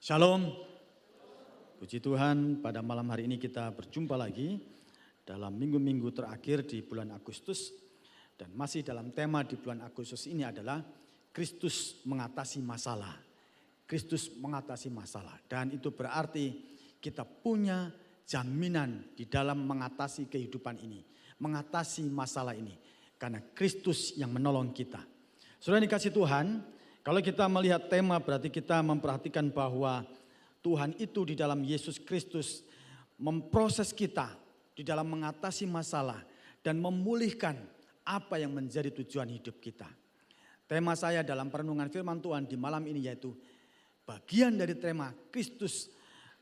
Shalom, puji Tuhan pada malam hari ini kita berjumpa lagi dalam minggu-minggu terakhir di bulan Agustus. Dan masih dalam tema di bulan Agustus ini adalah Kristus mengatasi masalah. Kristus mengatasi masalah dan itu berarti kita punya jaminan di dalam mengatasi kehidupan ini. Mengatasi masalah ini karena Kristus yang menolong kita. Saudara dikasih Tuhan, kalau kita melihat tema berarti kita memperhatikan bahwa Tuhan itu di dalam Yesus Kristus memproses kita di dalam mengatasi masalah dan memulihkan apa yang menjadi tujuan hidup kita. Tema saya dalam perenungan firman Tuhan di malam ini yaitu bagian dari tema Kristus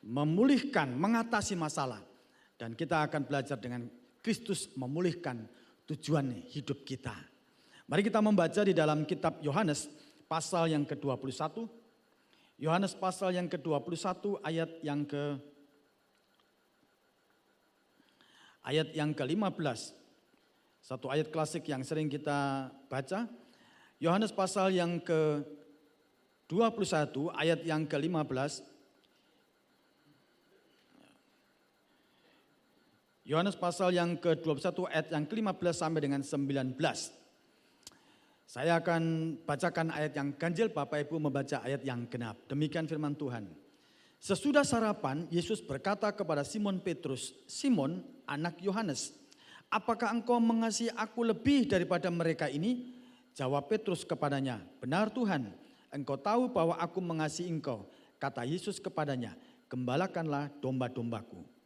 memulihkan, mengatasi masalah. Dan kita akan belajar dengan Kristus memulihkan tujuan hidup kita. Mari kita membaca di dalam kitab Yohanes pasal yang ke-21. Yohanes pasal yang ke-21 ayat yang ke-15. Satu ayat klasik yang sering kita baca. Yohanes pasal yang ke-21 ayat yang ke-15. Yohanes pasal yang ke-21 ayat yang ke-15 sampai dengan 19. Saya akan bacakan ayat yang ganjil, Bapak Ibu membaca ayat yang genap. Demikian firman Tuhan. Sesudah sarapan, Yesus berkata kepada Simon Petrus, "Simon, anak Yohanes, apakah engkau mengasihi aku lebih daripada mereka ini?" Jawab Petrus kepadanya, "Benar Tuhan, engkau tahu bahwa aku mengasihi engkau." Kata Yesus kepadanya, "Gembalakanlah domba-dombaku."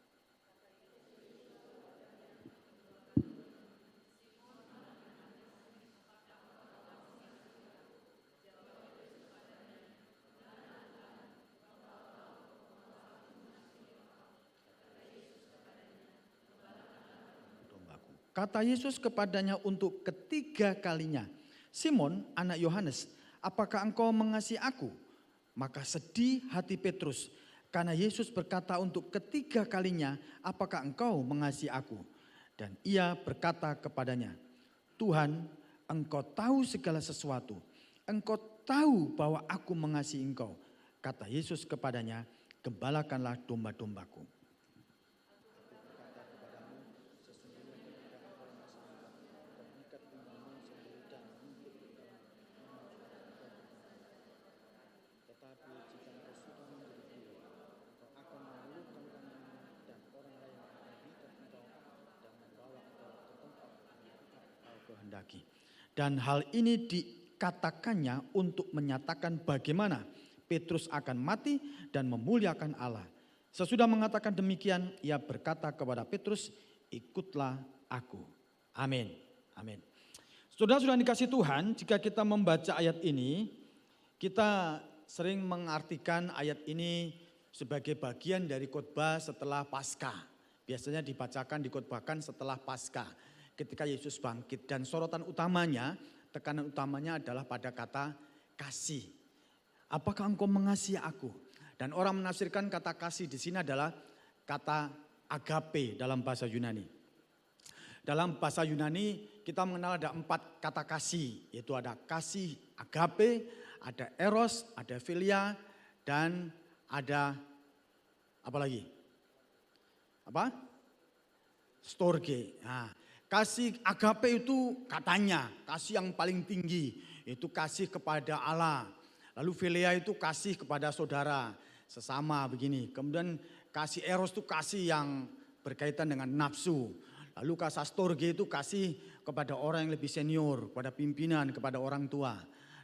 Kata Yesus kepadanya untuk ketiga kalinya, "Simon, anak Yohanes, apakah engkau mengasihi aku?" Maka sedih hati Petrus, karena Yesus berkata untuk ketiga kalinya, "Apakah engkau mengasihi aku?" Dan ia berkata kepadanya, "Tuhan, engkau tahu segala sesuatu. Engkau tahu bahwa aku mengasihi engkau." Kata Yesus kepadanya, "Gembalakanlah domba-dombaku." Dan hal ini dikatakannya untuk menyatakan bagaimana Petrus akan mati dan memuliakan Allah. Sesudah mengatakan demikian, ia berkata kepada Petrus, "Ikutlah aku." Amin. Amin. Saudara-saudara dikasih Tuhan, jika kita membaca ayat ini, kita sering mengartikan ayat ini sebagai bagian dari khotbah setelah Paskah. Biasanya dibacakan, dikhotbahkan setelah Paskah. Ketika Yesus bangkit dan sorotan utamanya, tekanan utamanya adalah pada kata kasih. Apakah engkau mengasihi aku? Dan orang menafsirkan kata kasih di sini adalah kata agape dalam bahasa Yunani. Dalam bahasa Yunani kita mengenal ada 4 kata kasih, yaitu ada kasih agape, ada eros, ada philia, dan ada apa lagi? Apa? Storge. Nah, kasih agape itu katanya kasih yang paling tinggi, itu kasih kepada Allah. Lalu philia itu kasih kepada saudara, sesama begini. Kemudian kasih eros itu kasih yang berkaitan dengan nafsu. Lalu kasih storge itu kasih kepada orang yang lebih senior, kepada pimpinan, kepada orang tua.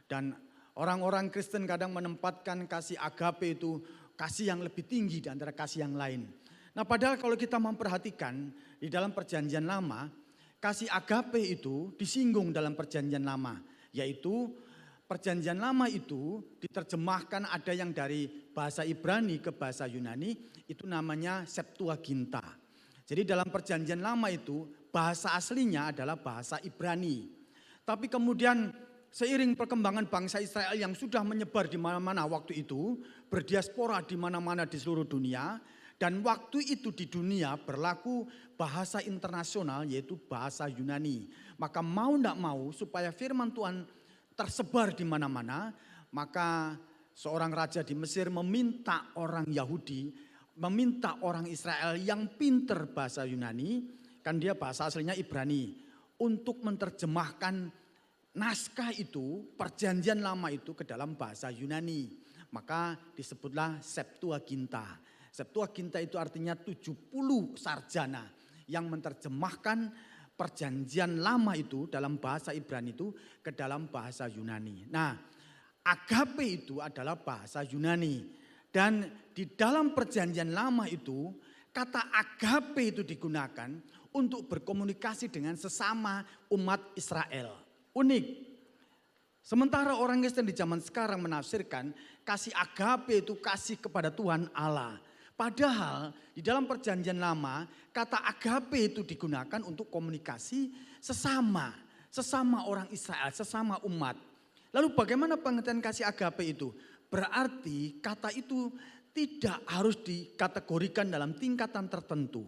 Dan orang-orang Kristen kadang menempatkan kasih agape itu kasih yang lebih tinggi di antara kasih yang lain. Nah, padahal kalau kita memperhatikan di dalam perjanjian lama, kasih agape itu disinggung dalam perjanjian lama, yaitu perjanjian lama itu diterjemahkan ada yang dari bahasa Ibrani ke bahasa Yunani, itu namanya Septuaginta. Jadi dalam perjanjian lama itu bahasa aslinya adalah bahasa Ibrani. Tapi kemudian seiring perkembangan bangsa Israel yang sudah menyebar di mana-mana waktu itu, berdiaspora di mana-mana di seluruh dunia, dan waktu itu di dunia berlaku bahasa internasional yaitu bahasa Yunani. Maka mau tidak mau supaya firman Tuhan tersebar di mana-mana, maka seorang raja di Mesir meminta orang Yahudi, meminta orang Israel yang pinter bahasa Yunani, kan dia bahasa aslinya Ibrani, untuk menerjemahkan naskah itu, perjanjian lama itu ke dalam bahasa Yunani. Maka disebutlah Septuaginta. Septuaginta itu artinya 70 sarjana yang menerjemahkan perjanjian lama itu dalam bahasa Ibrani itu ke dalam bahasa Yunani. Nah, agape itu adalah bahasa Yunani. Dan di dalam perjanjian lama itu kata agape itu digunakan untuk berkomunikasi dengan sesama umat Israel. Unik. Sementara orang Kristen di zaman sekarang menafsirkan kasih agape itu kasih kepada Tuhan Allah. Padahal di dalam perjanjian lama kata agape itu digunakan untuk komunikasi sesama orang Israel, sesama umat. Lalu bagaimana pengertian kasih agape itu? Berarti kata itu tidak harus dikategorikan dalam tingkatan tertentu.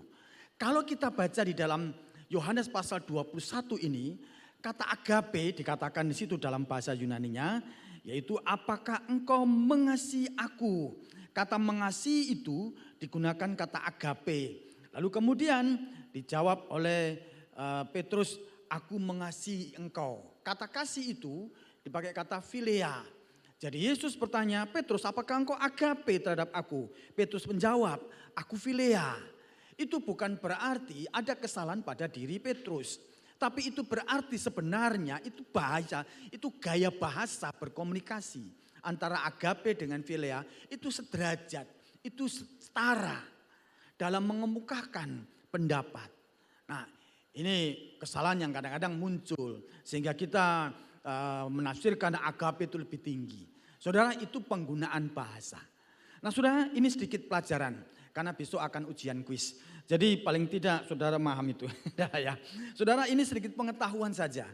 Kalau kita baca di dalam Yohanes pasal 21 ini, kata agape dikatakan di situ dalam bahasa Yunaninya, yaitu apakah engkau mengasihi aku? Kata mengasihi itu digunakan kata agape. Lalu kemudian dijawab oleh Petrus, aku mengasihi engkau. Kata kasih itu dipakai kata philea. Jadi Yesus bertanya, Petrus apakah engkau agape terhadap aku? Petrus menjawab, aku philea. Itu bukan berarti ada kesalahan pada diri Petrus. Tapi itu berarti sebenarnya itu bahasa, itu gaya bahasa berkomunikasi. Antara agape dengan philea itu sederajat, itu setara dalam mengemukakan pendapat. Nah, ini kesalahan yang kadang-kadang muncul sehingga kita menafsirkan agape itu lebih tinggi. Saudara, itu penggunaan bahasa. Nah, saudara, ini sedikit pelajaran karena besok akan ujian kuis. Jadi paling tidak saudara paham itu. Ya. Saudara, ini sedikit pengetahuan saja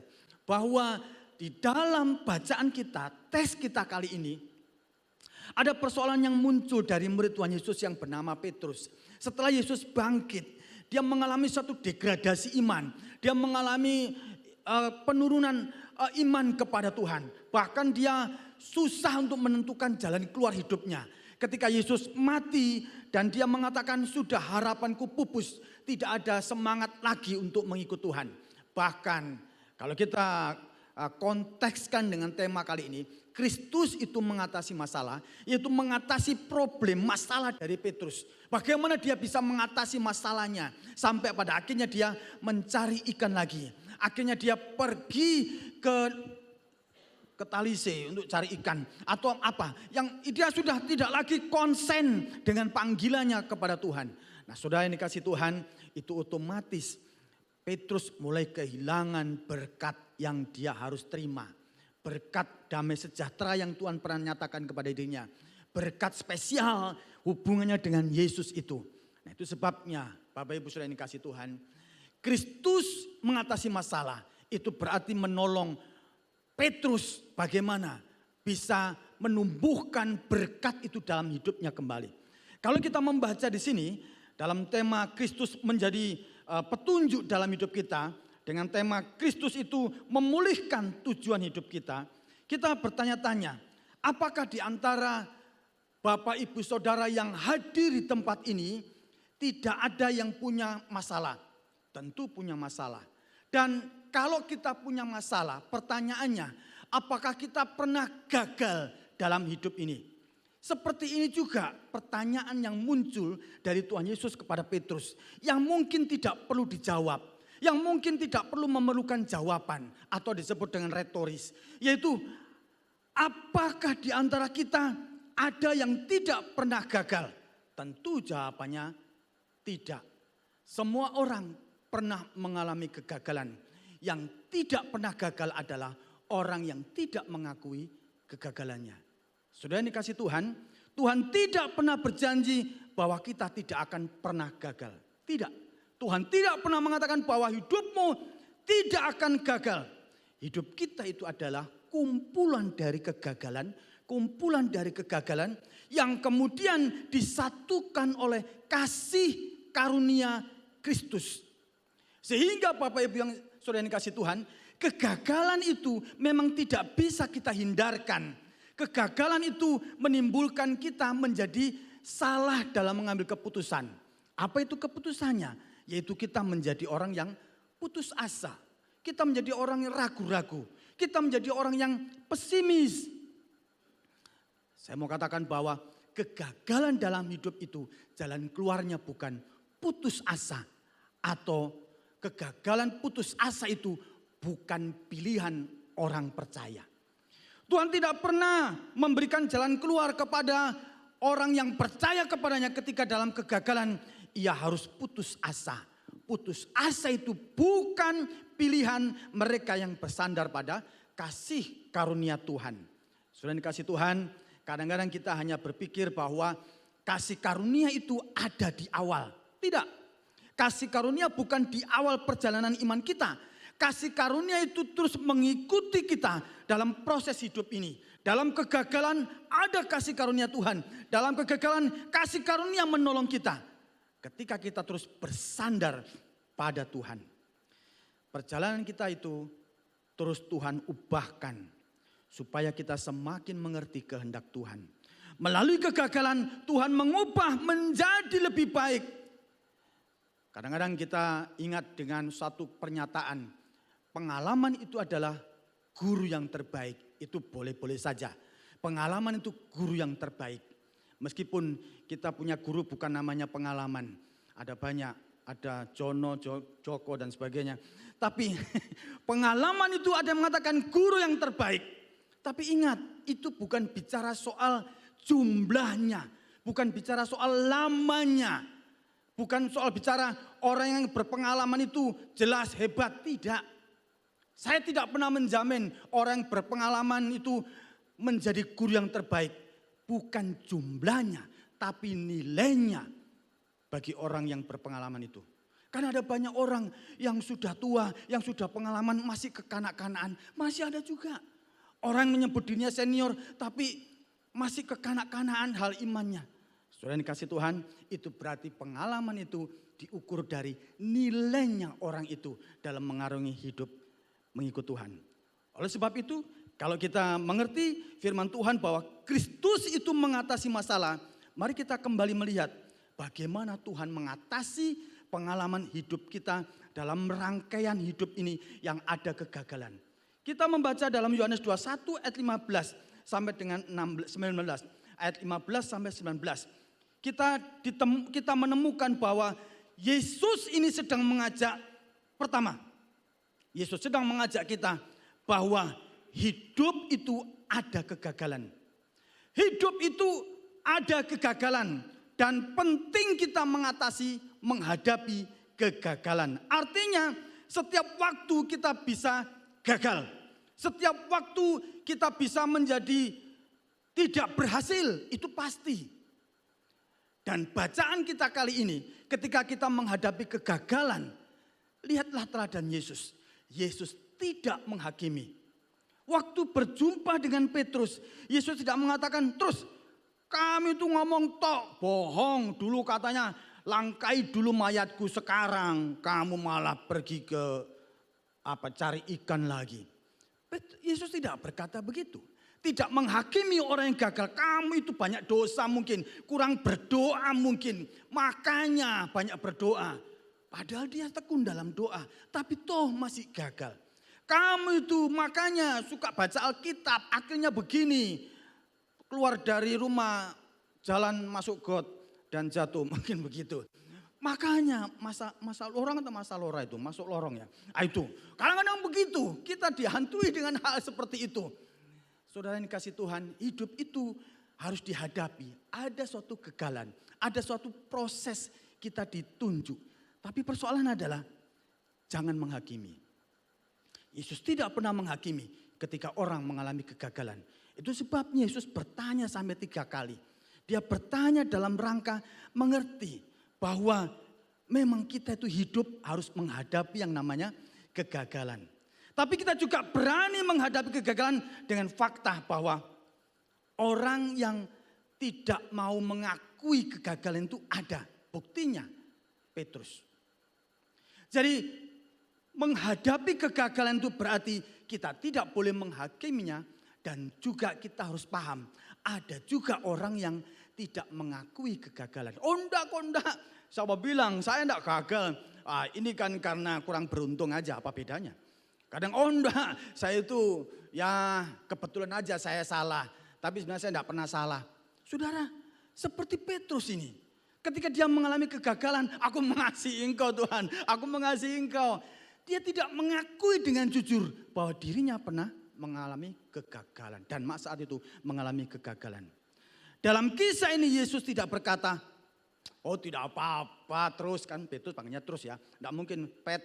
bahwa di dalam bacaan kita, tes kita kali ini, ada persoalan yang muncul dari murid Tuhan Yesus yang bernama Petrus. Setelah Yesus bangkit, dia mengalami suatu degradasi iman. Dia mengalami penurunan iman kepada Tuhan. Bahkan dia susah untuk menentukan jalan keluar hidupnya. Ketika Yesus mati dan dia mengatakan sudah harapanku pupus. Tidak ada semangat lagi untuk mengikut Tuhan. Bahkan kalau kita kontekskan dengan tema kali ini, Kristus itu mengatasi masalah, yaitu mengatasi problem, masalah dari Petrus. Bagaimana dia bisa mengatasi masalahnya, sampai pada akhirnya dia mencari ikan lagi. Akhirnya dia pergi ke Talise untuk cari ikan atau apa. Yang dia sudah tidak lagi konsen dengan panggilannya kepada Tuhan. Nah, saudara yang dikasih Tuhan, itu otomatis Petrus mulai kehilangan berkat yang dia harus terima. Berkat damai sejahtera yang Tuhan pernah nyatakan kepada dirinya. Berkat spesial hubungannya dengan Yesus itu. Nah, itu sebabnya Bapak Ibu Saudara yang dikasih Tuhan, Kristus mengatasi masalah. Itu berarti menolong Petrus bagaimana bisa menumbuhkan berkat itu dalam hidupnya kembali. Kalau kita membaca di sini dalam tema Kristus menjadi petunjuk dalam hidup kita, dengan tema Kristus itu memulihkan tujuan hidup kita, kita bertanya-tanya, apakah di antara Bapak Ibu Saudara yang hadir di tempat ini tidak ada yang punya masalah? Tentu punya masalah. Dan kalau kita punya masalah, pertanyaannya, apakah kita pernah gagal dalam hidup ini? Seperti ini juga pertanyaan yang muncul dari Tuhan Yesus kepada Petrus, yang mungkin tidak perlu dijawab, yang mungkin tidak perlu memerlukan jawaban atau disebut dengan retoris, yaitu apakah di antara kita ada yang tidak pernah gagal? Tentu jawabannya tidak. Semua orang pernah mengalami kegagalan. Yang tidak pernah gagal adalah orang yang tidak mengakui kegagalannya. Saudara yang dikasih Tuhan, Tuhan tidak pernah berjanji bahwa kita tidak akan pernah gagal. Tidak. Tuhan tidak pernah mengatakan bahwa hidupmu tidak akan gagal. Hidup kita itu adalah kumpulan dari kegagalan yang kemudian disatukan oleh kasih karunia Kristus. Sehingga Bapak Ibu yang saudara yang dikasih Tuhan, kegagalan itu memang tidak bisa kita hindarkan. Kegagalan itu menimbulkan kita menjadi salah dalam mengambil keputusan. Apa itu keputusannya? Yaitu kita menjadi orang yang putus asa. Kita menjadi orang yang ragu-ragu. Kita menjadi orang yang pesimis. Saya mau katakan bahwa kegagalan dalam hidup itu jalan keluarnya bukan putus asa. Atau kegagalan putus asa itu bukan pilihan orang percaya. Tuhan tidak pernah memberikan jalan keluar kepada orang yang percaya kepadanya ketika dalam kegagalan ia harus putus asa. Putus asa itu bukan pilihan mereka yang bersandar pada kasih karunia Tuhan. Saudara dikasih Tuhan, kadang-kadang kita hanya berpikir bahwa kasih karunia itu ada di awal. Tidak. Kasih karunia bukan di awal perjalanan iman kita. Kasih karunia itu terus mengikuti kita dalam proses hidup ini. Dalam kegagalan ada kasih karunia Tuhan. Dalam kegagalan kasih karunia menolong kita. Ketika kita terus bersandar pada Tuhan. Perjalanan kita itu terus Tuhan ubahkan. Supaya kita semakin mengerti kehendak Tuhan. Melalui kegagalan Tuhan mengubah menjadi lebih baik. Kadang-kadang kita ingat dengan satu pernyataan. Pengalaman itu adalah guru yang terbaik. Itu boleh-boleh saja. Pengalaman itu guru yang terbaik. Meskipun kita punya guru bukan namanya pengalaman. Ada banyak, ada Jono, Joko dan sebagainya. Tapi pengalaman itu ada yang mengatakan guru yang terbaik. Tapi ingat, itu bukan bicara soal jumlahnya. Bukan bicara soal lamanya. Bukan soal bicara orang yang berpengalaman itu jelas hebat, tidak. Saya tidak pernah menjamin orang yang berpengalaman itu menjadi guru yang terbaik. Bukan jumlahnya, tapi nilainya bagi orang yang berpengalaman itu. Karena ada banyak orang yang sudah tua, yang sudah pengalaman masih kekanak-kanakan. Masih ada juga. Orang menyebut dirinya senior, tapi masih kekanak-kanakan hal imannya. Saudara yang dikasih Tuhan, itu berarti pengalaman itu diukur dari nilainya orang itu dalam mengarungi hidup mengikut Tuhan. Oleh sebab itu, kalau kita mengerti firman Tuhan bahwa Kristus itu mengatasi masalah, mari kita kembali melihat bagaimana Tuhan mengatasi pengalaman hidup kita dalam rangkaian hidup ini yang ada kegagalan. Kita membaca dalam Yohanes 21 ayat 15 sampai dengan 19. Ayat 15 sampai 19. Kita menemukan bahwa Yesus ini sedang mengajak, pertama, Yesus sedang mengajak kita bahwa hidup itu ada kegagalan. Hidup itu ada kegagalan dan penting kita menghadapi kegagalan. Artinya setiap waktu kita bisa gagal. Setiap waktu kita bisa menjadi tidak berhasil, itu pasti. Dan bacaan kita kali ini ketika kita menghadapi kegagalan, lihatlah teladan Yesus. Yesus tidak menghakimi. Waktu berjumpa dengan Petrus, Yesus tidak mengatakan, terus kami itu ngomong tok, bohong. Dulu katanya langkai dulu mayatku, sekarang kamu malah pergi ke cari ikan lagi. Yesus tidak berkata begitu. Tidak menghakimi orang yang gagal. Kamu itu banyak dosa mungkin, kurang berdoa mungkin, makanya banyak berdoa. Padahal dia tekun dalam doa, tapi toh masih gagal. Kamu itu makanya suka baca Alkitab, akhirnya begini. Keluar dari rumah, jalan masuk got dan jatuh, mungkin begitu. Makanya masa lorong atau masa lora itu, masuk lorong ya. Itu, kadang-kadang begitu, kita dihantui dengan hal seperti itu. Saudara yang dikasih Tuhan, hidup itu harus dihadapi. Ada suatu kegagalan, ada suatu proses kita ditunjuk. Tapi persoalan adalah jangan menghakimi. Yesus tidak pernah menghakimi ketika orang mengalami kegagalan. Itu sebabnya Yesus bertanya sampai 3 kali. Dia bertanya dalam rangka mengerti bahwa memang kita itu hidup harus menghadapi yang namanya kegagalan. Tapi kita juga berani menghadapi kegagalan dengan fakta bahwa orang yang tidak mau mengakui kegagalan itu ada. Buktinya Petrus. Jadi menghadapi kegagalan itu berarti kita tidak boleh menghakiminya Dan juga kita harus paham, ada juga orang yang tidak mengakui kegagalan. Oh enggak kok enggak, siapa bilang saya enggak gagal. Ini kan karena kurang beruntung aja, apa bedanya? Kadang oh enggak, saya itu ya kebetulan aja saya salah. Tapi sebenarnya saya enggak pernah salah. Saudara, seperti Petrus ini. Ketika dia mengalami kegagalan, aku mengasihi engkau Tuhan, aku mengasihi engkau. Dia tidak mengakui dengan jujur bahwa dirinya pernah mengalami kegagalan. Dan saat itu mengalami kegagalan. Dalam kisah ini Yesus tidak berkata, oh tidak apa-apa terus kan. Petrus panggilnya terus ya. Tidak mungkin Pet,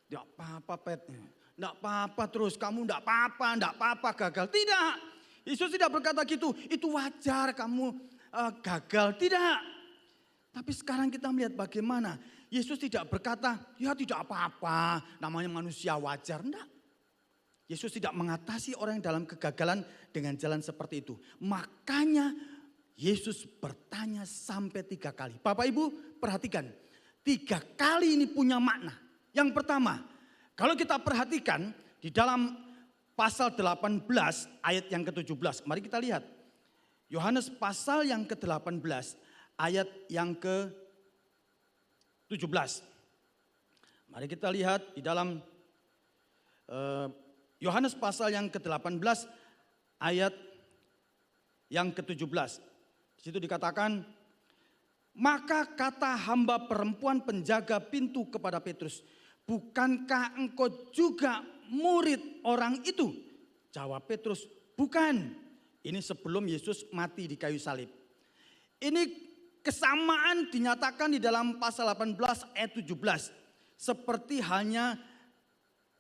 tidak apa-apa Pet. Tidak apa-apa terus, kamu tidak apa-apa gagal. Tidak, Yesus tidak berkata gitu. Itu wajar kamu gagal, tidak. Tapi sekarang kita melihat bagaimana Yesus tidak berkata, ya tidak apa-apa, namanya manusia wajar. Tidak. Yesus tidak mengatasi orang yang dalam kegagalan dengan jalan seperti itu. Makanya Yesus bertanya sampai 3 kali. Bapak Ibu perhatikan, 3 kali ini punya makna. Yang pertama, kalau kita perhatikan di dalam pasal 18 ayat yang ke-17. Mari kita lihat. Yohanes pasal yang ke-18 ayat yang ke-17. Mari kita lihat di dalam Yohanes pasal yang ke-18 ayat yang ke-17. Di situ dikatakan, maka kata hamba perempuan penjaga pintu kepada Petrus, bukankah engkau juga murid orang itu? Jawab Petrus, bukan. Ini sebelum Yesus mati di kayu salib. Ini kesamaan dinyatakan di dalam pasal 18 ayat 17. Seperti halnya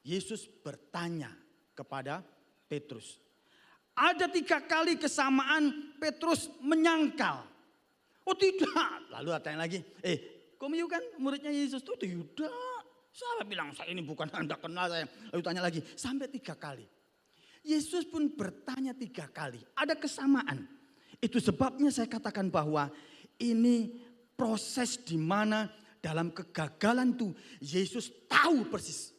Yesus bertanya kepada Petrus. Ada 3 kali kesamaan Petrus menyangkal. Oh tidak. Lalu tanya lagi, kamu kan muridnya Yesus? Itu tidak. Siapa bilang saya ini bukan Anda kenal saya. Lalu tanya lagi, sampai 3 kali. Yesus pun bertanya 3 kali. Ada kesamaan. Itu sebabnya saya katakan bahwa ini proses di mana dalam kegagalan itu Yesus tahu persis.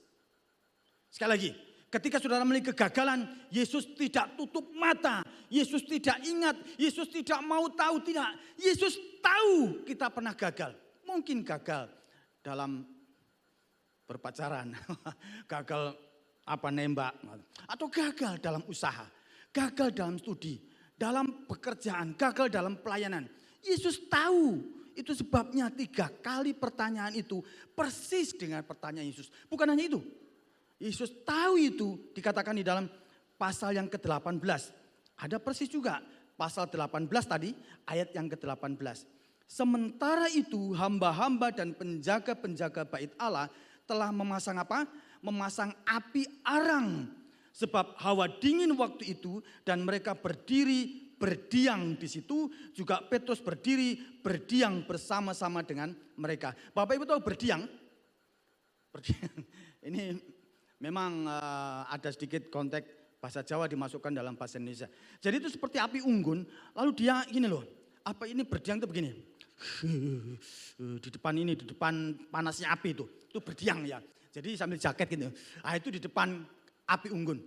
Sekali lagi, ketika saudara memiliki kegagalan, Yesus tidak tutup mata. Yesus tidak ingat, Yesus tidak mau tahu, tidak. Yesus tahu kita pernah gagal. Mungkin gagal dalam berpacaran, gagal nembak, atau gagal dalam usaha, gagal dalam studi, dalam pekerjaan, gagal dalam pelayanan. Yesus tahu, itu sebabnya 3 kali pertanyaan itu persis dengan pertanyaan Yesus. Bukan hanya itu, Yesus tahu itu dikatakan di dalam pasal yang ke-18. Ada persis juga pasal 18 tadi ayat yang ke-18. Sementara itu hamba-hamba dan penjaga-penjaga bait Allah telah memasang apa? Memasang api arang. Sebab hawa dingin waktu itu dan mereka berdiam di situ. Juga Petrus berdiam bersama-sama dengan mereka. Bapak Ibu tahu berdiam? Ini memang ada sedikit konteks bahasa Jawa dimasukkan dalam bahasa Indonesia. Jadi itu seperti api unggun, lalu dia gini loh, apa ini berdiam itu begini. Di depan ini, di depan panasnya api itu berdiam ya. Jadi sambil jaket gitu, itu di depan api unggun.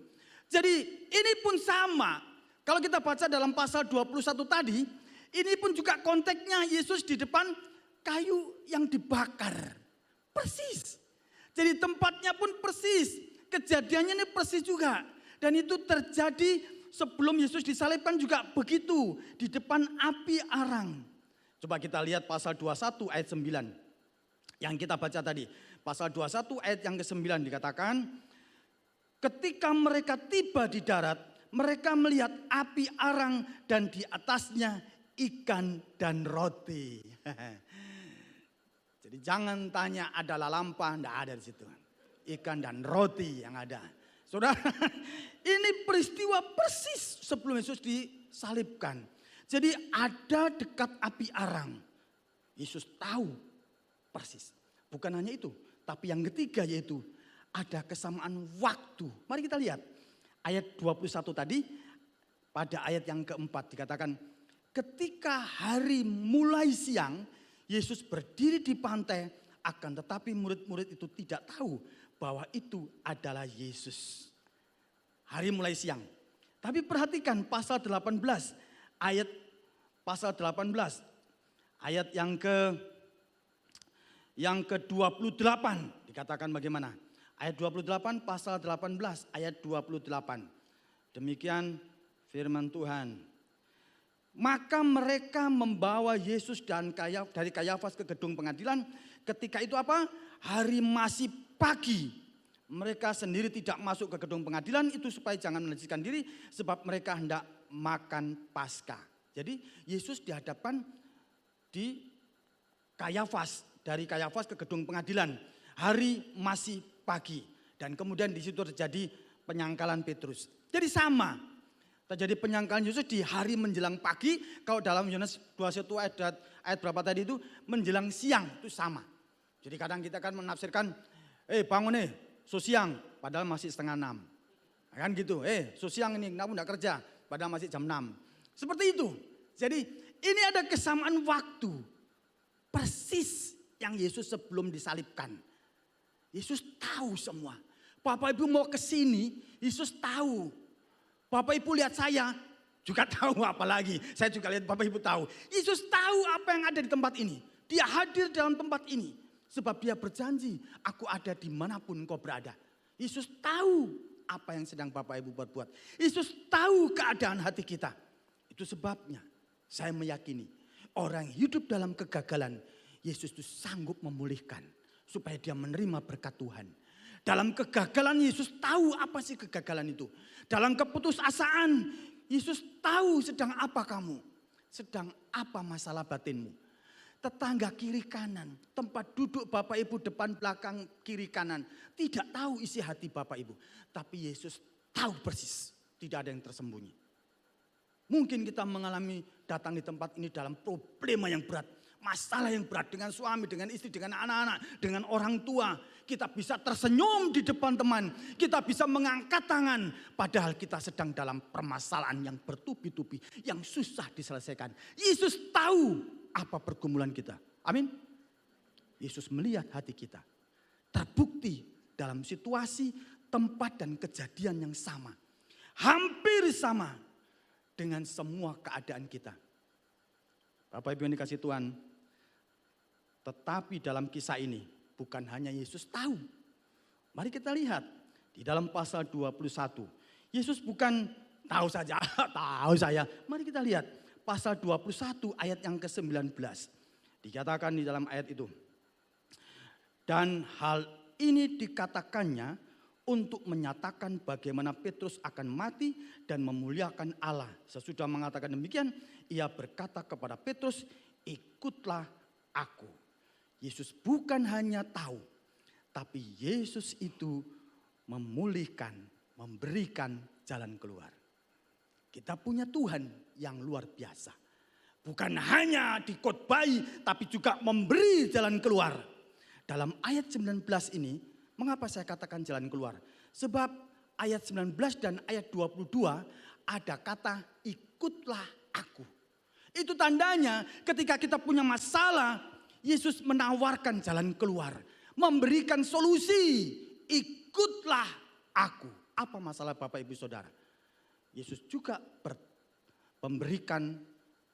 Jadi ini pun sama, kalau kita baca dalam pasal 21 tadi, ini pun juga konteksnya Yesus di depan kayu yang dibakar. Persis. Jadi tempatnya pun persis, kejadiannya ini persis juga. Dan itu terjadi sebelum Yesus disalibkan juga begitu, di depan api arang. Coba kita lihat pasal 21 ayat 9, yang kita baca tadi. Pasal 21 ayat yang ke-9 dikatakan, ketika mereka tiba di darat, mereka melihat api arang dan di atasnya ikan dan roti. Jadi jangan tanya ada lampah, enggak ada di situ. Ikan dan roti yang ada. Saudara, ini peristiwa persis sebelum Yesus disalibkan. Jadi ada dekat api arang. Yesus tahu persis. Bukan hanya itu, tapi yang ketiga yaitu ada kesamaan waktu. Mari kita lihat ayat 21 tadi, pada ayat yang keempat dikatakan, ketika hari mulai siang, Yesus berdiri di pantai, akan tetapi murid-murid itu tidak tahu bahwa itu adalah Yesus. Hari mulai siang. Tapi perhatikan pasal 18 ayat pasal 18 ayat yang ke-28 dikatakan bagaimana? Ayat 28 pasal 18 ayat 28. Demikian firman Tuhan. Maka mereka membawa Yesus dari Kayafas ke gedung pengadilan. Ketika itu apa? Hari masih pagi. Mereka sendiri tidak masuk ke gedung pengadilan itu supaya jangan menajiskan diri sebab mereka hendak makan Paskah. Jadi Yesus dihadapkan di Kayafas, dari Kayafas ke gedung pengadilan. Hari masih pagi dan kemudian di situ terjadi penyangkalan Petrus. Jadi sama. Terjadi penyangkalan Yesus di hari menjelang pagi. Kalau dalam Yohanes 21 ayat berapa tadi itu menjelang siang itu sama. Jadi kadang kita kan menafsirkan, bangun so siang, padahal masih 5:30. Kan gitu, so siang ini kamu enggak kerja, padahal masih jam 6. Seperti itu. Jadi ini ada kesamaan waktu. Persis yang Yesus sebelum disalibkan. Yesus tahu semua. Bapak Ibu mau ke sini, Yesus tahu. Bapak Ibu lihat saya, juga tahu apalagi. Saya juga lihat Bapak Ibu tahu. Yesus tahu apa yang ada di tempat ini. Dia hadir dalam tempat ini. Sebab dia berjanji, aku ada dimanapun kau berada. Yesus tahu apa yang sedang Bapak Ibu buat. Yesus tahu keadaan hati kita. Itu sebabnya saya meyakini orang yang hidup dalam kegagalan, Yesus itu sanggup memulihkan. Supaya dia menerima berkat Tuhan. Dalam kegagalan Yesus tahu apa sih kegagalan itu. Dalam keputusasaan Yesus tahu sedang apa kamu. Sedang apa masalah batinmu. Tetangga kiri kanan, tempat duduk Bapak Ibu depan belakang kiri kanan. Tidak tahu isi hati Bapak Ibu. Tapi Yesus tahu persis, tidak ada yang tersembunyi. Mungkin kita mengalami datang di tempat ini dalam problema yang berat. Masalah yang berat dengan suami, dengan istri, dengan anak-anak, dengan orang tua. Kita bisa tersenyum di depan teman. Kita bisa mengangkat tangan. Padahal kita sedang dalam permasalahan yang bertubi-tubi. Yang susah diselesaikan. Yesus tahu apa pergumulan kita. Amin. Yesus melihat hati kita. Terbukti dalam situasi, tempat dan kejadian yang sama. Hampir sama dengan semua keadaan kita. Bapak Ibu yang dikasih Tuhan. Tetapi dalam kisah ini bukan hanya Yesus tahu. Mari kita lihat di dalam pasal 21. Yesus bukan tahu saja, tahu saya. Mari kita lihat pasal 21 ayat yang ke-19. Dikatakan di dalam ayat itu. Dan hal ini dikatakannya untuk menyatakan bagaimana Petrus akan mati dan memuliakan Allah. Sesudah mengatakan demikian, ia berkata kepada Petrus, ikutlah aku. Yesus bukan hanya tahu, tapi Yesus itu memulihkan, memberikan jalan keluar. Kita punya Tuhan yang luar biasa. Bukan hanya dikhotbahi, tapi juga memberi jalan keluar. Dalam ayat 19 ini, mengapa saya katakan jalan keluar? Sebab ayat 19 dan ayat 22 ada kata ikutlah aku. Itu tandanya ketika kita punya masalah, Yesus menawarkan jalan keluar. Memberikan solusi. Ikutlah aku. Apa masalah Bapak Ibu Saudara? Yesus juga memberikan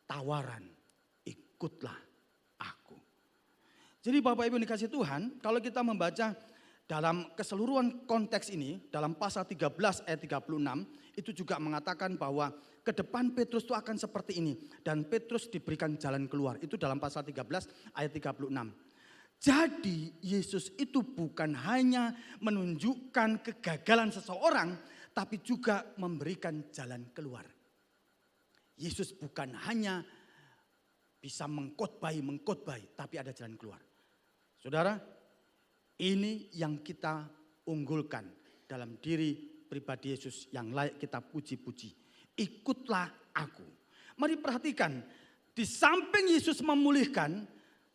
tawaran. Ikutlah aku. Jadi Bapak Ibu dikasih Tuhan, kalau kita membaca dalam keseluruhan konteks ini, dalam pasal 13 ayat 36, itu juga mengatakan bahwa ke depan Petrus itu akan seperti ini. Dan Petrus diberikan jalan keluar. Itu dalam pasal 13 ayat 36. Jadi Yesus itu bukan hanya menunjukkan kegagalan seseorang, tapi juga memberikan jalan keluar. Yesus bukan hanya bisa mengkhotbahi, tapi ada jalan keluar. Saudara, ini yang kita unggulkan dalam diri pribadi Yesus yang layak kita puji-puji. Ikutlah aku. Mari perhatikan, di samping Yesus memulihkan,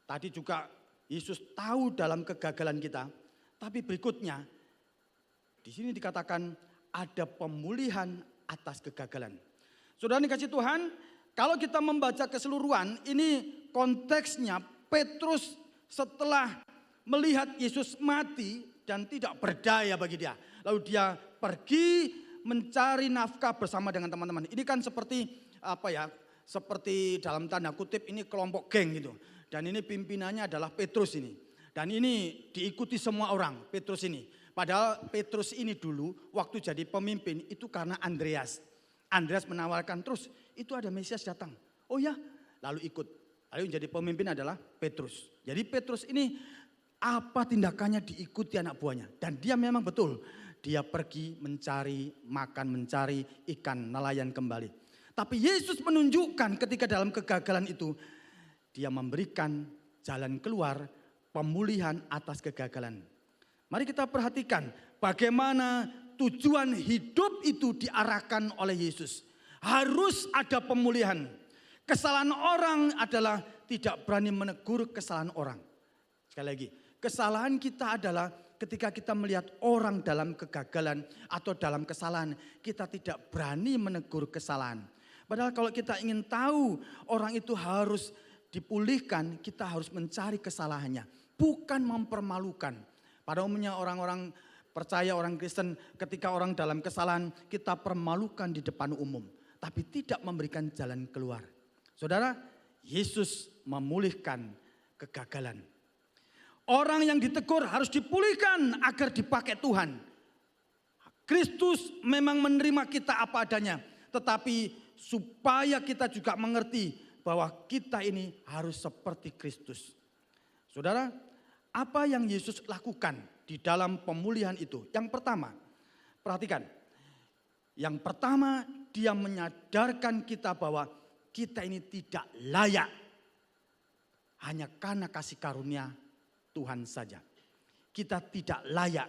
tadi juga Yesus tahu dalam kegagalan kita, tapi berikutnya di sini dikatakan ada pemulihan atas kegagalan. Saudara dikasih Tuhan, kalau kita membaca keseluruhan, ini konteksnya Petrus setelah melihat Yesus mati dan tidak berdaya bagi dia. Lalu dia pergi mencari nafkah bersama dengan teman-teman. Ini kan seperti apa ya? Seperti dalam tanda kutip ini kelompok geng gitu. Dan ini pimpinannya adalah Petrus ini. Dan ini diikuti semua orang, Petrus ini. Padahal Petrus ini dulu waktu jadi pemimpin itu karena Andreas. Andreas menawarkan, terus itu ada Mesias datang. Oh ya, lalu ikut. Lalu yang jadi pemimpin adalah Petrus. Jadi Petrus ini apa tindakannya diikuti anak buahnya. Dan dia memang betul, dia pergi mencari makan, mencari ikan, nelayan kembali. Tapi Yesus menunjukkan ketika dalam kegagalan itu, dia memberikan jalan keluar, pemulihan atas kegagalan. Mari kita perhatikan bagaimana tujuan hidup itu diarahkan oleh Yesus. Harus ada pemulihan. Kesalahan orang adalah tidak berani menegur kesalahan orang. Sekali lagi, kesalahan kita adalah ketika kita melihat orang dalam kegagalan atau dalam kesalahan, kita tidak berani menegur kesalahan. Padahal kalau kita ingin tahu orang itu harus dipulihkan, kita harus mencari kesalahannya. Bukan mempermalukan. Pada umumnya orang-orang percaya, orang Kristen ketika orang dalam kesalahan kita permalukan di depan umum. Tapi tidak memberikan jalan keluar. Saudara, Yesus memulihkan kegagalan. Orang yang ditegur harus dipulihkan agar dipakai Tuhan. Kristus memang menerima kita apa adanya. Tetapi supaya kita juga mengerti bahwa kita ini harus seperti Kristus. Saudara, apa yang Yesus lakukan di dalam pemulihan itu? Yang pertama, perhatikan. Yang pertama, dia menyadarkan kita bahwa kita ini tidak layak. Hanya karena kasih karunia Tuhan saja. Kita tidak layak.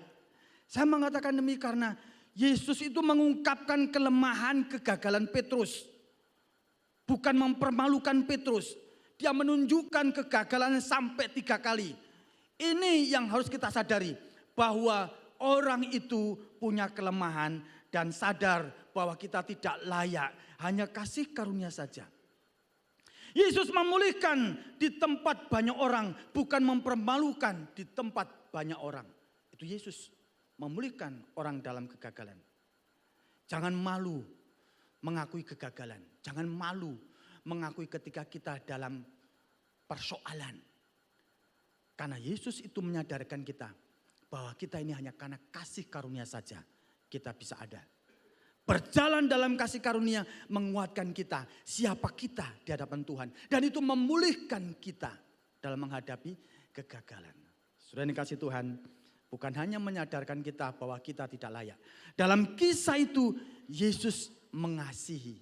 Saya mengatakan demi karena Yesus itu mengungkapkan kelemahan kegagalan Petrus. Bukan mempermalukan Petrus. Dia menunjukkan kegagalan sampai 3 kali. Ini yang harus kita sadari. Bahwa orang itu punya kelemahan dan sadar bahwa kita tidak layak. Hanya kasih karunia saja. Yesus memulihkan di tempat banyak orang, bukan mempermalukan di tempat banyak orang. Itu Yesus memulihkan orang dalam kegagalan. Jangan malu mengakui kegagalan. Jangan malu mengakui ketika kita dalam persoalan. Karena Yesus itu menyadarkan kita bahwa kita ini hanya karena kasih karunia saja kita bisa ada. Berjalan dalam kasih karunia menguatkan kita. Siapa kita di hadapan Tuhan. Dan itu memulihkan kita dalam menghadapi kegagalan. Sudah dikasih Tuhan, bukan hanya menyadarkan kita bahwa kita tidak layak. Dalam kisah itu Yesus mengasihi.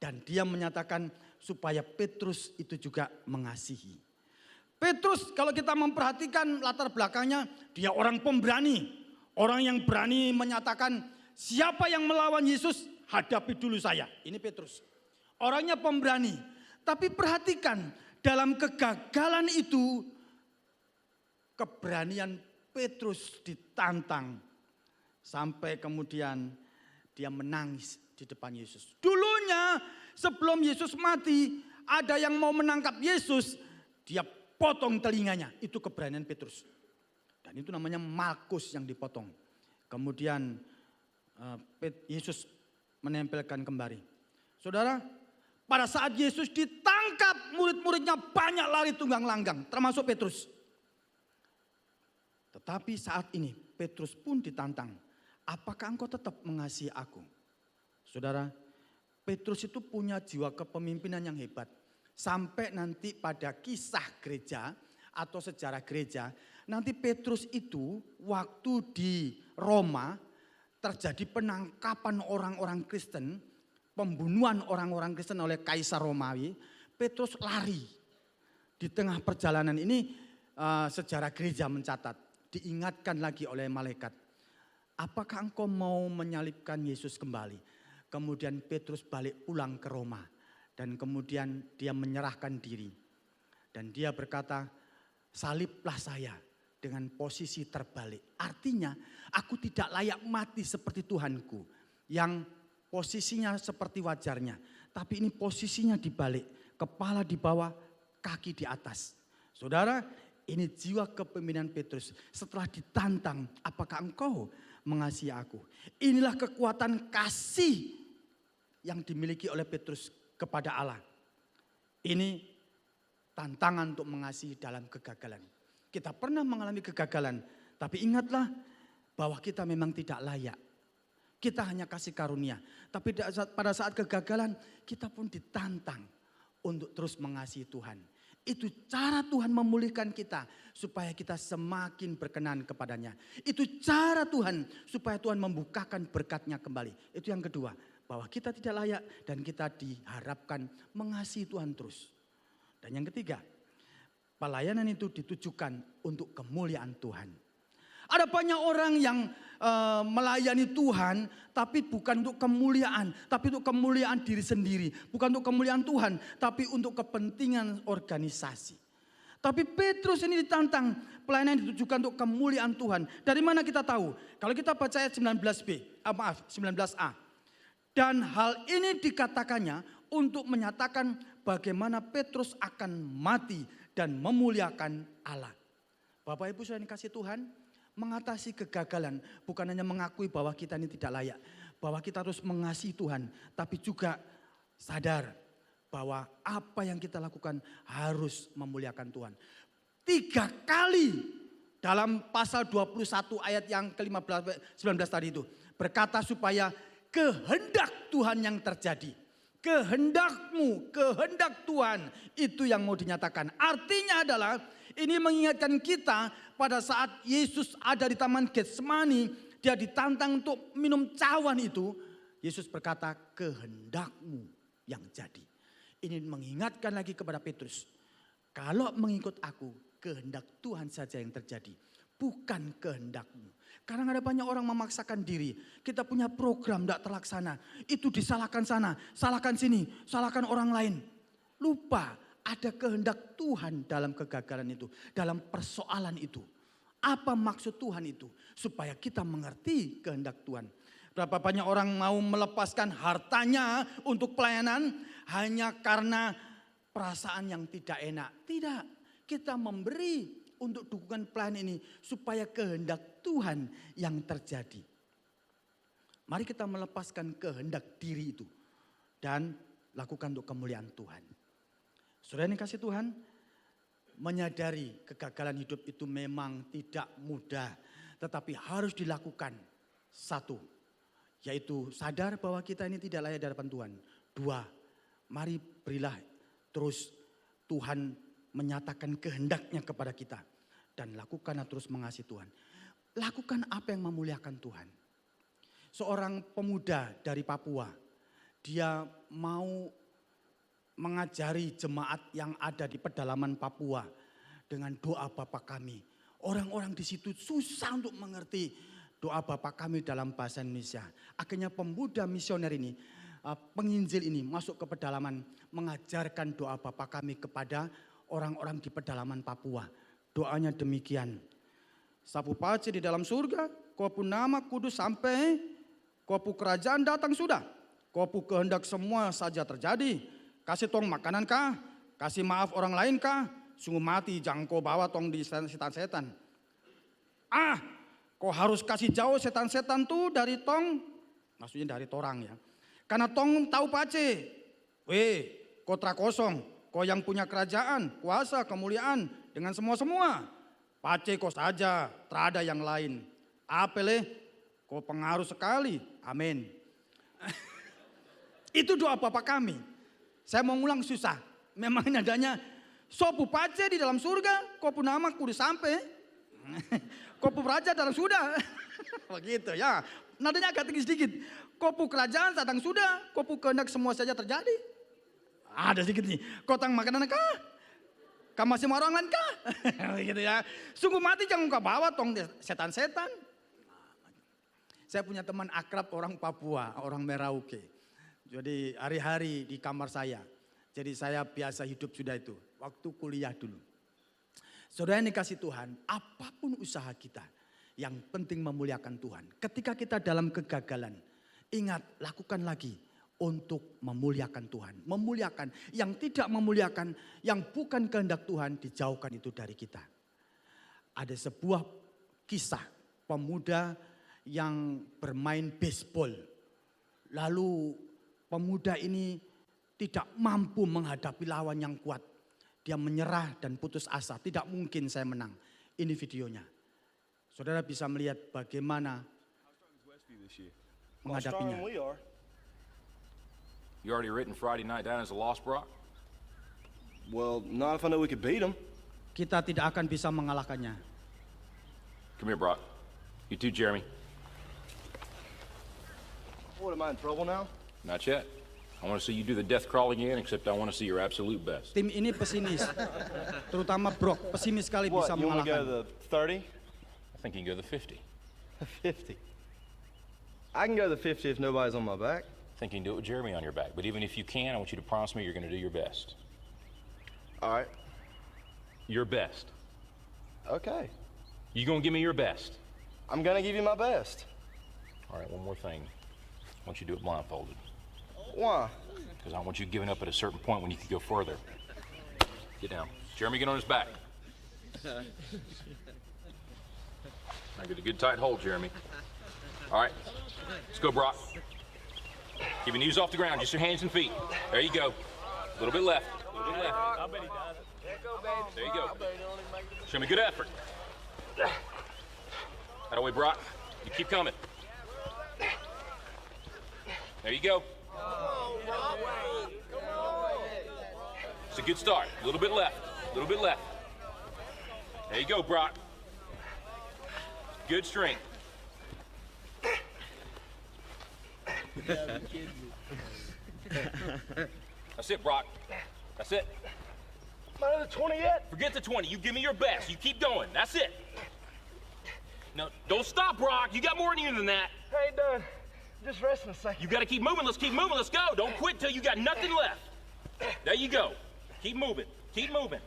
Dan dia menyatakan supaya Petrus itu juga mengasihi. Petrus kalau kita memperhatikan latar belakangnya, dia orang pemberani. Orang yang berani menyatakan, siapa yang melawan Yesus, hadapi dulu saya. Ini Petrus. Orangnya pemberani. Tapi perhatikan, dalam kegagalan itu, keberanian Petrus ditantang. Sampai kemudian dia menangis di depan Yesus. Dulunya sebelum Yesus mati, ada yang mau menangkap Yesus, dia potong telinganya. Itu keberanian Petrus. Dan itu namanya Malkus yang dipotong. Kemudian Yesus menempelkan kembali. Saudara, pada saat Yesus ditangkap, murid-muridnya banyak lari tunggang langgang, termasuk Petrus. Tetapi saat ini Petrus pun ditantang, apakah engkau tetap mengasihi aku? Saudara, Petrus itu punya jiwa kepemimpinan yang hebat. Sampai nanti pada kisah gereja atau sejarah gereja, nanti Petrus itu waktu di Roma, terjadi penangkapan orang-orang Kristen, pembunuhan orang-orang Kristen oleh Kaisar Romawi, Petrus lari. Di tengah perjalanan ini sejarah gereja mencatat, diingatkan lagi oleh malaikat. Apakah engkau mau menyalibkan Yesus kembali? Kemudian Petrus balik pulang ke Roma dan kemudian dia menyerahkan diri. Dan dia berkata, saliblah saya. Dengan posisi terbalik. Artinya aku tidak layak mati seperti Tuhanku. Yang posisinya seperti wajarnya. Tapi ini posisinya dibalik. Kepala di bawah, kaki di atas. Saudara, Ini jiwa kepemimpinan Petrus setelah ditantang, apakah engkau mengasihi aku? Inilah kekuatan kasih yang dimiliki oleh Petrus kepada Allah. Ini tantangan untuk mengasihi dalam kegagalan. Kita pernah mengalami kegagalan, tapi ingatlah bahwa kita memang tidak layak. Kita hanya kasih karunia, tapi pada saat kegagalan kita pun ditantang untuk terus mengasihi Tuhan. Itu cara Tuhan memulihkan kita supaya kita semakin berkenan kepadanya. Itu cara Tuhan supaya Tuhan membukakan berkat-Nya kembali. Itu yang kedua, bahwa kita tidak layak dan kita diharapkan mengasihi Tuhan terus. Dan yang ketiga, pelayanan itu ditujukan untuk kemuliaan Tuhan. Ada banyak orang yang melayani Tuhan tapi bukan untuk kemuliaan, tapi untuk kemuliaan diri sendiri. Bukan untuk kemuliaan Tuhan, tapi untuk kepentingan organisasi. Tapi Petrus ini ditantang, pelayanan ditujukan untuk kemuliaan Tuhan. Dari mana kita tahu? Kalau kita baca ayat 19a. Dan hal ini dikatakannya untuk menyatakan bagaimana Petrus akan mati dan memuliakan Allah. Bapak Ibu sudah dikasih Tuhan, mengatasi kegagalan bukan hanya mengakui bahwa kita ini tidak layak, bahwa kita harus mengasihi Tuhan, tapi juga sadar bahwa apa yang kita lakukan harus memuliakan Tuhan. 3 kali dalam pasal 21 ayat yang ke-15 19 tadi itu berkata supaya kehendak Tuhan yang terjadi. Kehendakmu, kehendak Tuhan itu yang mau dinyatakan. Artinya adalah ini mengingatkan kita pada saat Yesus ada di Taman Getsemani, dia ditantang untuk minum cawan itu. Yesus berkata, kehendakmu yang jadi. Ini mengingatkan lagi kepada Petrus, kalau mengikut aku, kehendak Tuhan saja yang terjadi, bukan kehendakmu. Karena ada banyak orang memaksakan diri. Kita punya program tidak terlaksana. Itu disalahkan sana, salahkan sini, salahkan orang lain. Lupa ada kehendak Tuhan dalam kegagalan itu, dalam persoalan itu. Apa maksud Tuhan itu? Supaya kita mengerti kehendak Tuhan. Berapa banyak orang mau melepaskan hartanya untuk pelayanan hanya karena perasaan yang tidak enak. Tidak, kita memberi untuk dukungan pelayanan ini supaya kehendak Tuhan yang terjadi. Mari kita melepaskan kehendak diri itu dan lakukan untuk kemuliaan Tuhan. Saudara yang dikasihi Tuhan, menyadari kegagalan hidup itu memang tidak mudah, tetapi harus dilakukan. 1, yaitu sadar bahwa kita ini tidak layak di hadapan Tuhan. 2, mari berilah terus Tuhan menyatakan kehendaknya kepada kita. Dan lakukanlah terus mengasihi Tuhan. Lakukan apa yang memuliakan Tuhan. Seorang pemuda dari Papua, dia mau mengajari jemaat yang ada di pedalaman Papua dengan doa Bapa kami. Orang-orang di situ susah untuk mengerti doa Bapa kami dalam bahasa Indonesia. Akhirnya pemuda misioner ini, penginjil ini masuk ke pedalaman mengajarkan doa Bapa kami kepada orang-orang di pedalaman Papua. Doanya demikian. Sapu pace di dalam surga, kopu nama kudus sampai, kopu kerajaan datang sudah. Kopu kehendak semua saja terjadi. Kasih tong makanan kah? Kasih maaf orang lain kah? Sungguh mati jangko bawa tong di setan-setan. Kau harus kasih jauh setan-setan tuh dari tong. Maksudnya dari torang ya. Karena tong tahu pace. Kotra kosong. Kau yang punya kerajaan, kuasa, kemuliaan dengan semua-semua. Pace kau saja, terada yang lain. Apele, kau pengaruh sekali. Amin. Itu doa Bapa kami. Saya mau ngulang susah. Memang nadanya sopu pace di dalam surga, kopu nama kudu sampai. Kopu raja dalam sudah. Begitu ya. Nadanya agak tinggi sedikit. Kopu kerajaan datang sudah, kopu kehendak semua saja terjadi. Ada sedikit nih. Kotang makanan kah? Kamu masih mau orang lain kah? Gitu ya. Sungguh mati jangan kau bawa tong setan-setan. Saya punya teman akrab orang Papua, orang Merauke. Jadi hari-hari di kamar saya. Jadi saya biasa hidup sudah itu. Waktu kuliah dulu. Saudara yang dikasih Tuhan, apapun usaha kita, yang penting memuliakan Tuhan. Ketika kita dalam kegagalan, ingat lakukan lagi untuk memuliakan Tuhan. Memuliakan, yang tidak memuliakan, yang bukan kehendak Tuhan, dijauhkan itu dari kita. ada sebuah kisah pemuda yang bermain baseball. Lalu pemuda ini tidak mampu menghadapi lawan yang kuat. Dia menyerah dan putus asa. Tidak mungkin saya menang. Ini videonya. Saudara bisa melihat bagaimana menghadapinya. You already written Friday night down as a loss, Brock? Well, not if I know we could beat them. Kita tidak akan bisa mengalahkannya. Come here, Brock. You too, Jeremy. What, am I in trouble now? Not yet. I want to see you do the death crawl again, except I want to see your absolute best. Tim ini pesimis. Terutama Brock, pesimis sekali bisa What, you want to go mengalahkan. to the 30? I think you can go the 50. 50. I can go the 50 if nobody's on my back. I think you can do it with Jeremy on your back. But even if you can, I want you to promise me you're going to do your best. All right. Your best. Okay. You going to give me your best? I'm going to give you my best. All right, one more thing. I want you to do it blindfolded. Why? Because I want you giving up at a certain point when you could go further. Get down. Jeremy, get on his back. Now get a good tight hold, Jeremy. All right, let's go, Brock. Keep your knees off the ground, just your hands and feet. There you go. A little bit left. A little bit left. I bet he does. There you go. Show me good effort. That way, Brock. You keep coming. There you go. It's a good start. A little bit left. A little bit left. There you go, Brock. Good strength. That's it, Brock. That's it. Not at the 20 yet? Forget the 20. You give me your best. You keep going. That's it. No, don't stop, Brock. You got more in you than that. I ain't done. Just resting a second. You got to keep moving. Let's keep moving. Let's go. Don't quit till you got nothing left. There you go. Keep moving. Keep moving.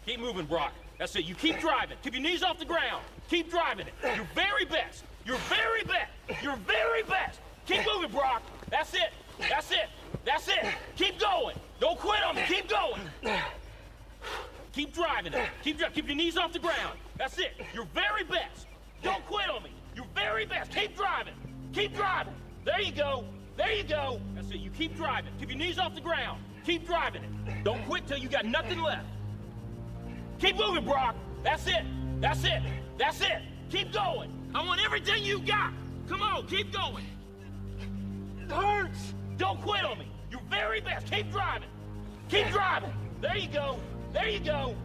Keep moving, Brock. That's it. You keep driving. Keep your knees off the ground. Keep driving it. Your very best. Your very best. Your very best. Keep moving, Brock. That's it. That's it. That's it. Keep going. Don't quit on me. Keep going. Keep driving it. Keep your knees off the ground. That's it. Your very best. Don't quit on me. Your very best. Keep driving. Keep driving. There you go. There you go. That's it. You keep driving. Keep your knees off the ground. Keep driving it. Don't quit till you got nothing left. Keep moving, Brock. That's it. That's it. That's it. Keep going. I want everything you got. Come on, keep going. It hurts. Don't quit on me. Your very best. Keep driving. Keep driving. There you go. There you go.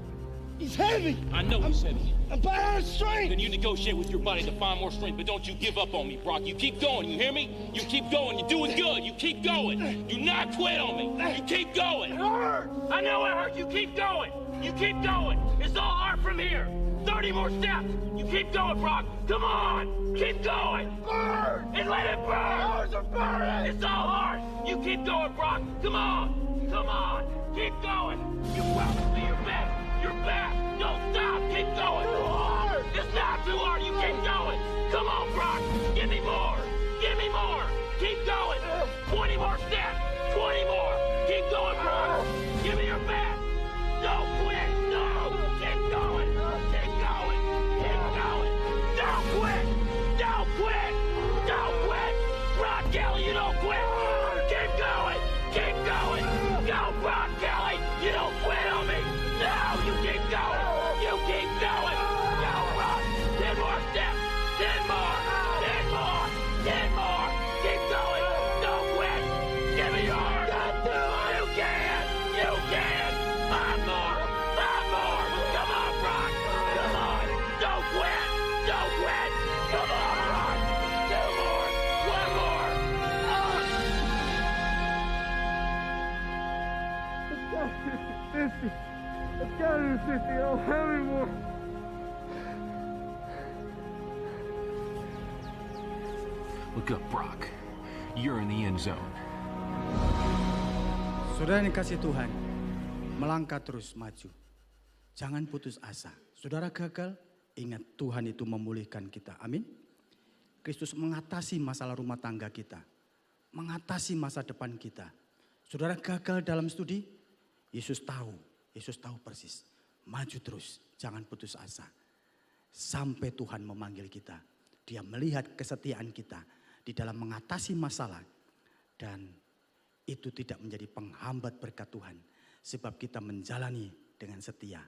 He's heavy. I know he's heavy. I'm out of strength. Then you negotiate with your body to find more strength, but don't you give up on me, Brock. You keep going, you hear me? You keep going, you're doing good. You keep going. Do not quit on me. You keep going. It hurts. I know it hurts. You keep going. You keep going. It's all hard from here. 30 more steps. You keep going, Brock. Come on. Keep going. Burn. And let it burn. Ours are burning. It's all hard. You keep going, Brock. Come on. Come on. Keep going. You will be your best. Your best. Don't stop. Keep going. Too hard. It's not too hard. You keep going. Come on, Brock. Give me more. Give me more. Keep going. 20 more steps. 20 more. Keep going, Brock. Give me your best. Don't quit. No. Keep going. Keep going. Keep going. Don't quit. Don't quit. Don't quit. Brock Kelly, you don't quit. Keep going. Keep going. Go, Brock Kelly. You don't quit on me. No, you keep going. You keep going. Go, Brock. 10 more steps. 10 more. 10 more. 10 more. Keep going. Don't quit. Give me yours. You can. You can. 5 more. 5 more. Come on, Brock. Come on. Don't quit. Don't quit. Come on, Brock. 2 more. 1 more. Let's go to the 50. I don't have any more. Look up, Brock. You're in the end zone. Saudara yang kasih Tuhan, melangkah terus maju. Jangan putus asa. Saudara gagal, ingat Tuhan itu memulihkan kita. Amin. Kristus mengatasi masalah rumah tangga kita. Mengatasi masa depan kita. Saudara gagal dalam studi, Yesus tahu persis. maju terus, jangan putus asa. Sampai Tuhan memanggil kita. Dia melihat kesetiaan kita di dalam mengatasi masalah. Dan itu tidak menjadi penghambat berkat Tuhan. Sebab kita menjalani dengan setia.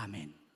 Amin.